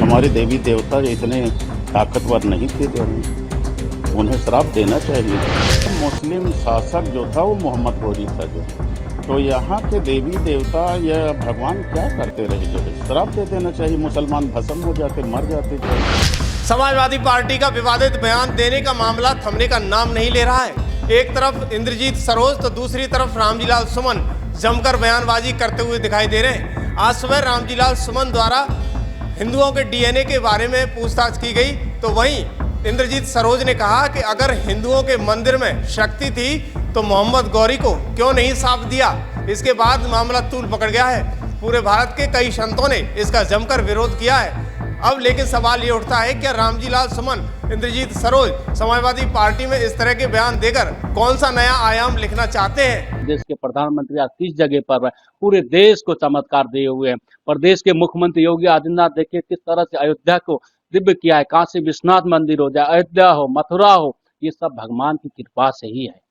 हमारे देवी देवता इतने ताकतवर नहीं थे, उन्हें श्राप देना चाहिए। मुस्लिम शासक जो था वो मोहम्मद गोरी था जो, तो यहाँ के देवी देवता या भगवान क्या करते रहे, जो है श्राप दे देना चाहिए। मुसलमान भस्म हो जाते, मर जाते थे। समाजवादी पार्टी का विवादित बयान देने का मामला थमने का नाम नहीं ले रहा है। एक तरफ इंद्रजीत सरोज तो दूसरी तरफ रामजीलाल सुमन जमकर बयानबाजी करते हुए दिखाई दे रहे हैं। आज सुबह रामजीलाल सुमन द्वारा हिंदुओं के डीएनए के बारे में पूछताछ की गई, तो वहीं इंद्रजीत सरोज ने कहा कि अगर हिंदुओं के मंदिर में शक्ति थी तो मोहम्मद गौरी को क्यों नहीं साफ दिया। इसके बाद मामला तूल पकड़ गया है। पूरे भारत के कई संतों ने इसका जमकर विरोध किया है। अब लेकिन सवाल ये उठता है, क्या रामजीलाल सुमन, इंद्रजीत सरोज समाजवादी पार्टी में इस तरह के बयान देकर कौन सा नया आयाम लिखना चाहते हैं। देश के प्रधानमंत्री आज 30 जगह पर पूरे देश को चमत्कार दिए हुए हैं। प्रदेश के मुख्यमंत्री योगी आदित्यनाथ देखिए किस तरह से अयोध्या को दिव्य किया है। काशी विश्वनाथ मंदिर हो जाए, अयोध्या हो, मथुरा हो, ये सब भगवान की कृपा से ही है।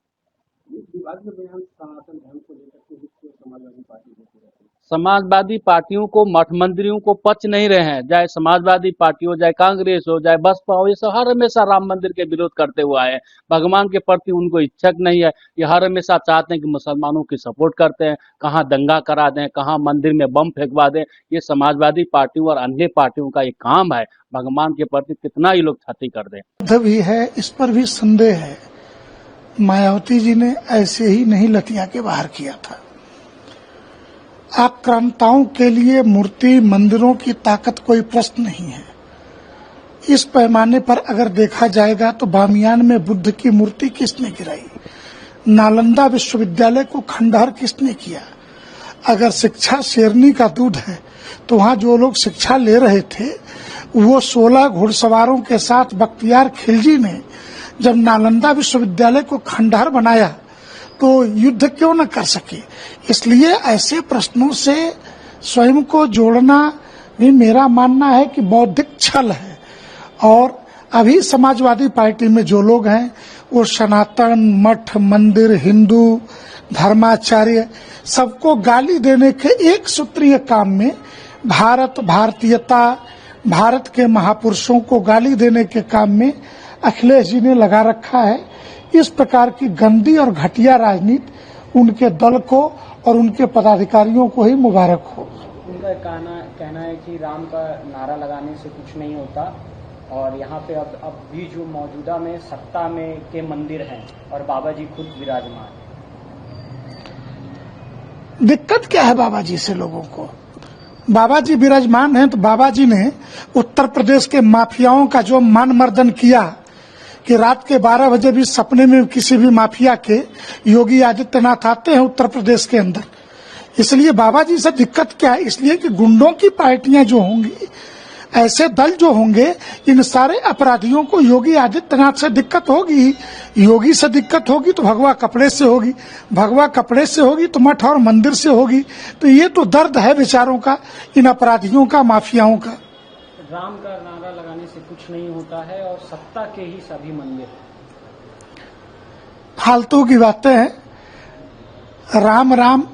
समाजवादी पार्टियों को, मठ मंदिरों को पच नहीं रहे हैं, चाहे समाजवादी पार्टी हो, चाहे कांग्रेस हो, चाहे बसपा हो, ये सब हर हमेशा राम मंदिर के विरोध करते हुए आए हैं। भगवान के प्रति उनको इच्छक नहीं है। ये हर हमेशा चाहते हैं कि मुसलमानों की सपोर्ट करते हैं, कहाँ दंगा करा दें, कहाँ मंदिर में बम फेंकवा दें। ये समाजवादी पार्टियों और अन्य पार्टियों का एक काम है। भगवान के प्रति कितना ये लोग क्षति कर दें भी है, इस पर भी संदेह है। मायावती जी ने ऐसे ही नहीं लतिया के बाहर किया था। आक्रांताओं के लिए मूर्ति मंदिरों की ताकत कोई प्रश्न नहीं है। इस पैमाने पर अगर देखा जाएगा तो बामियान में बुद्ध की मूर्ति किसने गिराई, नालंदा विश्वविद्यालय को खंडहर किसने किया। अगर शिक्षा शेरनी का दूध है तो वहाँ जो लोग शिक्षा ले रहे थे वो 16 घुड़सवारों के साथ बख्तियार खिलजी ने जब नालंदा विश्वविद्यालय को खंडहर बनाया तो युद्ध क्यों न कर सके। इसलिए ऐसे प्रश्नों से स्वयं को जोड़ना भी मेरा मानना है कि बौद्धिक छल है। और अभी समाजवादी पार्टी में जो लोग हैं वो सनातन, मठ, मंदिर, हिंदू, धर्माचार्य सबको गाली देने के एक सूत्रीय काम में भारत, भारतीयता, भारत के महापुरुषों को गाली देने के काम में अखिलेश जी ने लगा रखा है। इस प्रकार की गंदी और घटिया राजनीति उनके दल को और उनके पदाधिकारियों को ही मुबारक हो। उनका कहना है कि राम का नारा लगाने से कुछ नहीं होता और यहाँ पे अब भी जो मौजूदा में सत्ता में के मंदिर हैं और बाबा जी खुद विराजमान। दिक्कत क्या है बाबा जी से लोगों को? बाबा जी विराजमान हैं तो बाबा जी ने उत्तर प्रदेश के माफियाओं का जो मान मर्दन किया कि रात के 12 बजे भी सपने में किसी भी माफिया के योगी आदित्यनाथ आते हैं उत्तर प्रदेश के अंदर। इसलिए बाबा जी से दिक्कत क्या है? इसलिए कि गुंडों की पार्टियां जो होंगी, ऐसे दल जो होंगे, इन सारे अपराधियों को योगी आदित्यनाथ से दिक्कत होगी। योगी से दिक्कत होगी तो भगवा कपड़े से होगी, भगवा कपड़े से होगी तो मठ और मंदिर से होगी। तो ये तो दर्द है बेचारों का, इन अपराधियों का, माफियाओं का। राम का नारा लगाने से कुछ नहीं होता है और सत्ता के ही सभी मंदिर। फालतू की बातें हैं। राम राम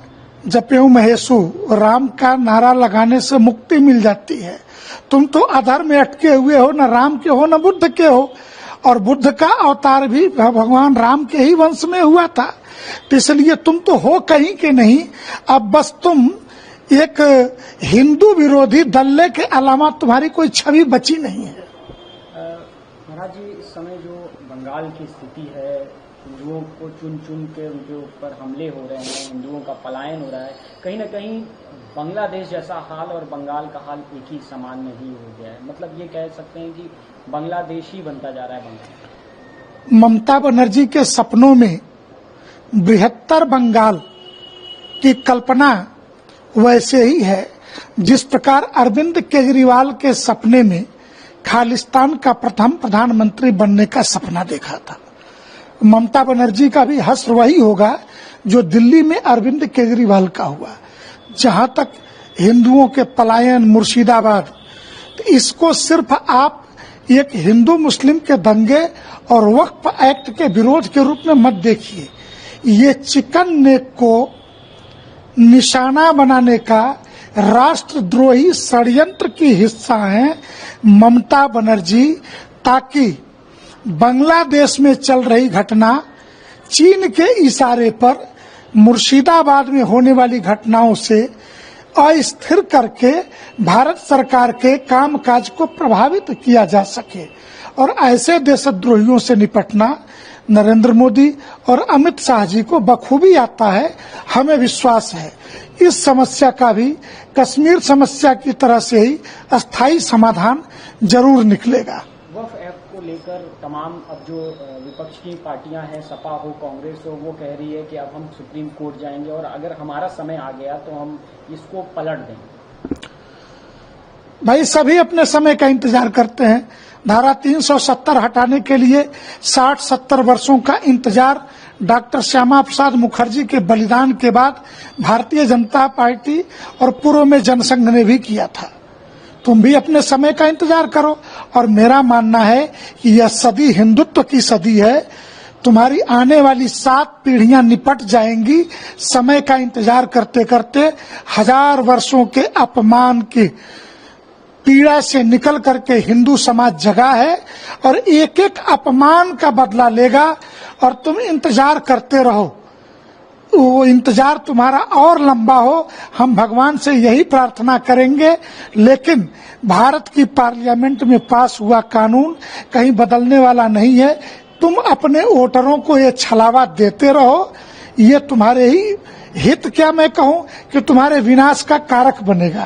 जपेऊ महेशु, राम का नारा लगाने से मुक्ति मिल जाती है। तुम तो अधर में अटके हुए हो, न राम के हो न बुद्ध के हो। और बुद्ध का अवतार भी भगवान राम के ही वंश में हुआ था। तो इसलिए तुम तो हो कहीं के नहीं। अब बस तुम एक हिंदू विरोधी दल्ले के अलावा तुम्हारी कोई छवि बची नहीं है। महाराज जी, इस समय जो बंगाल की स्थिति है, हिंदुओं को चुन चुन के उनके ऊपर हमले हो रहे हैं, हिंदुओं का पलायन हो रहा है, कहीं न कहीं बांग्लादेश जैसा हाल और बंगाल का हाल एक ही समान नहीं हो गया है। मतलब ये कह सकते हैं कि बांग्लादेश ही बनता जा रहा है बंगाल। ममता बनर्जी के सपनों में बृहत्तर बंगाल की कल्पना वैसे ही है जिस प्रकार अरविंद केजरीवाल के सपने में खालिस्तान का प्रथम प्रधानमंत्री बनने का सपना देखा था। ममता बनर्जी का भी हश्र वही होगा जो दिल्ली में अरविंद केजरीवाल का हुआ। जहां तक हिंदुओं के पलायन, मुर्शिदाबाद, तो इसको सिर्फ आप एक हिंदू मुस्लिम के दंगे और वक्फ एक्ट के विरोध के रूप में मत देखिए। ये चिकन नेक को निशाना बनाने का राष्ट्रद्रोही षड्यंत्र की हिस्सा हैं ममता बनर्जी, ताकि बांग्लादेश में चल रही घटना चीन के इशारे पर मुर्शिदाबाद में होने वाली घटनाओं से अस्थिर करके भारत सरकार के कामकाज को प्रभावित किया जा सके। और ऐसे देशद्रोहियों से निपटना नरेंद्र मोदी और अमित शाह जी को बखूबी आता है। हमें विश्वास है इस समस्या का भी कश्मीर समस्या की तरह से ही अस्थायी समाधान जरूर निकलेगा। वक्फ एक्ट को लेकर तमाम अब जो विपक्ष की पार्टियां हैं, सपा हो, कांग्रेस हो, वो कह रही है कि अब हम सुप्रीम कोर्ट जाएंगे और अगर हमारा समय आ गया तो हम इसको पलट देंगे। भाई सभी अपने समय का इंतजार करते हैं। धारा 370 हटाने के लिए 60-70 वर्षों का इंतजार डॉक्टर श्यामा प्रसाद मुखर्जी के बलिदान के बाद भारतीय जनता पार्टी और पूर्व में जनसंघ ने भी किया था। तुम भी अपने समय का इंतजार करो। और मेरा मानना है कि यह सदी हिंदुत्व की सदी है। तुम्हारी आने वाली 7 पीढ़ियां निपट जाएंगी समय का इंतजार करते करते। 1000 वर्षों के अपमान की पीड़ा से निकल करके हिंदू समाज जगा है और एक एक अपमान का बदला लेगा। और तुम इंतजार करते रहो, वो इंतजार तुम्हारा और लंबा हो, हम भगवान से यही प्रार्थना करेंगे। लेकिन भारत की पार्लियामेंट में पास हुआ कानून कहीं बदलने वाला नहीं है। तुम अपने वोटरों को ये छलावा देते रहो, ये तुम्हारे ही हित क्या मैं कहूं कि तुम्हारे विनाश का कारक बनेगा।